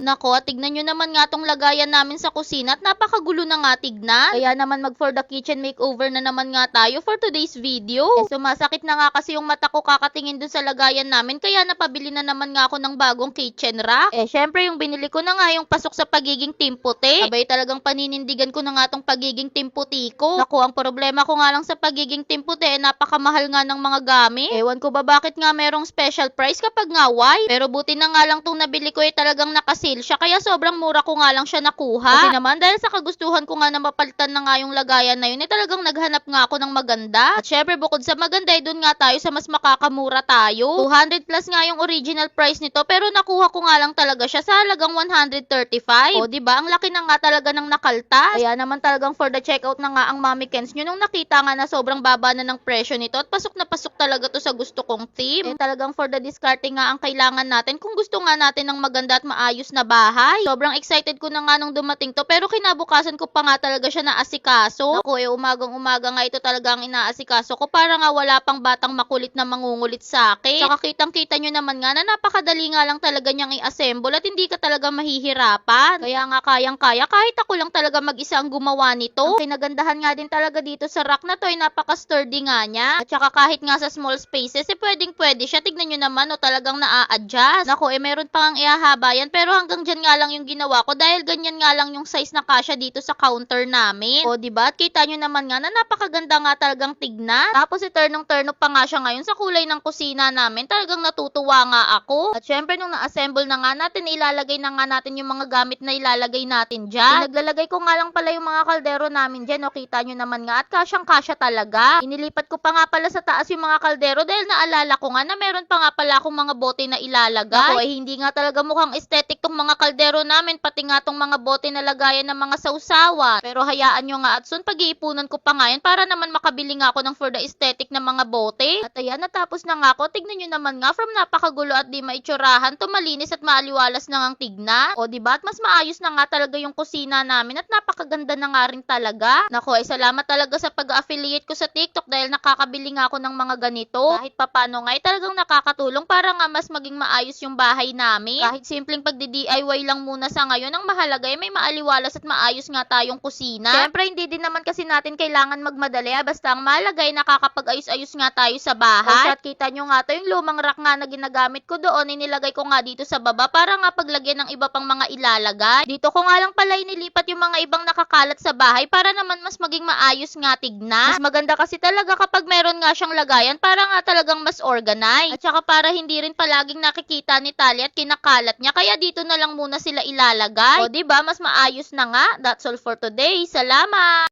Nako, tignan nyo naman nga tong lagayan namin sa kusina at napakagulo na nga tignan. Kaya naman mag for the kitchen makeover na naman nga tayo for today's video. Sumasakit na nga kasi yung mata ko kakatingin dun sa lagayan namin kaya napabili na naman nga ako ng bagong kitchen rack. Syempre yung binili ko na nga yung pasok sa pagiging timputi. Abay talagang paninindigan ko na nga tong pagiging timputi ko. Naku, ang problema ko nga lang sa pagiging timputi, napakamahal nga ng mga gamit. Ewan ko ba bakit nga merong special price kapag nga white. Pero buti na nga lang tong nabili ko talagang nakasale siya kaya sobrang mura ko nga lang siya nakuha. Kasi naman dahil sa kagustuhan ko nga na mapalitan na nga yung lagayan na yun, talagang naghanap nga ako ng maganda. At syempre bukod sa maganda, doon nga tayo sa mas makakamura tayo. 200 plus nga yung original price nito pero nakuha ko nga lang talaga siya sa halagang 135. O diba, ang laki na nga talaga ng nakaltas. Kaya naman talagang for the checkout na nga ang Mommy Kens nyo nung nakita nga na sobrang baba na ng presyo nito at pasok na pasok talaga to sa gusto kong theme. Talagang for the discarding nga ang kailangan natin kung gusto nga natin ng maganda at maayos na bahay. Sobrang excited ko na nga nung dumating to pero kinabukasan ko pa nga talaga siya na asikaso. Ako umagang-umaga nga ito talaga ang inaasikaso ko para nga wala pang batang makulit na mangungulit sa akin. Saka kitang-kita nyo naman nga na napakadali nga lang talaga niyang i-assemble at hindi ka talaga mahihirapan. Kaya nga kayang-kaya kahit ako lang talaga mag-isa ang gumawa nito. Ang kinagandahan nga din talaga dito sa rack na to ay napaka-sturdy nga niya. At saka kahit nga sa small spaces pwedeng-pwede siya. Tignan nyo naman talagang naa-adjust. Nako meron pang ihahaba yan pero hanggang dyan nga lang yung ginawa ko dahil ganyan nga lang yung size na kasya dito sa counter namin. O diba? At kita nyo naman nga na napakaganda nga talagang tignan. Tapos turnong-turno pa nga siya ngayon sa kulay ng kusina namin. Talagang natutuwa nga ako. At syempre nung na-assemble na nga natin, ilalagay na nga natin yung mga gamit na ilalagay natin dyan. Naglalagay ko nga lang pala yung mga kaldero namin dyan. O kita nyo naman nga at kasyang-kasya talaga. Inilipat ko pa nga pala sa taas yung mga kaldero dahil naalala ko nga na meron pa nga pala akong mga bote na ilalagay. Ako hindi nga talaga mukhang aesthetic tong mga kaldero namin, pati nga tong mga bote na lagayan ng mga sausawan. Pero hayaan nyo nga at soon pag-iipunan ko pa nga yan para naman makabili nga ako ng for the aesthetic na mga bote. At ayan, natapos na nga ako. Tignan nyo naman nga from napakagulo at di maitsurahan to malinis at maaliwalas na ngang tignan. O diba? At mas maayos na nga talaga yung kusina namin at napakaganda na nga rin talaga. Nako, salamat talaga sa pag-affiliate ko sa TikTok dahil nakakabili nga ako ng mga ganito. Kahit papano nga talagang nakakatulong para nga mas maging maayos yung bahay namin. Kahit simpleng pagdi-DIY lang muna sa ngayon, ang mahalaga ay may maaliwalas at maayos nga tayong kusina. Siyempre, hindi din naman kasi natin kailangan magmadali. Basta ang mahalaga ay nakakapag-ayos-ayos nga tayo sa bahay. At kita nyo nga to, yung lumang rack nga na ginagamit ko doon, inilagay ko nga dito sa baba para nga paglagyan ng iba pang mga ilalagay. Dito ko nga lang pala inilipat yung mga ibang nakakalat sa bahay para naman mas maging maayos nga tignan. Mas maganda kasi talaga kapag meron nga siyang lagayan para nga talagang mas organized. At saka para hindi rin palaging nakikita ni Tali at kinakalat niya. Kaya dito na lang muna sila ilalagay. O diba, mas maayos na nga. That's all for today. Salamat!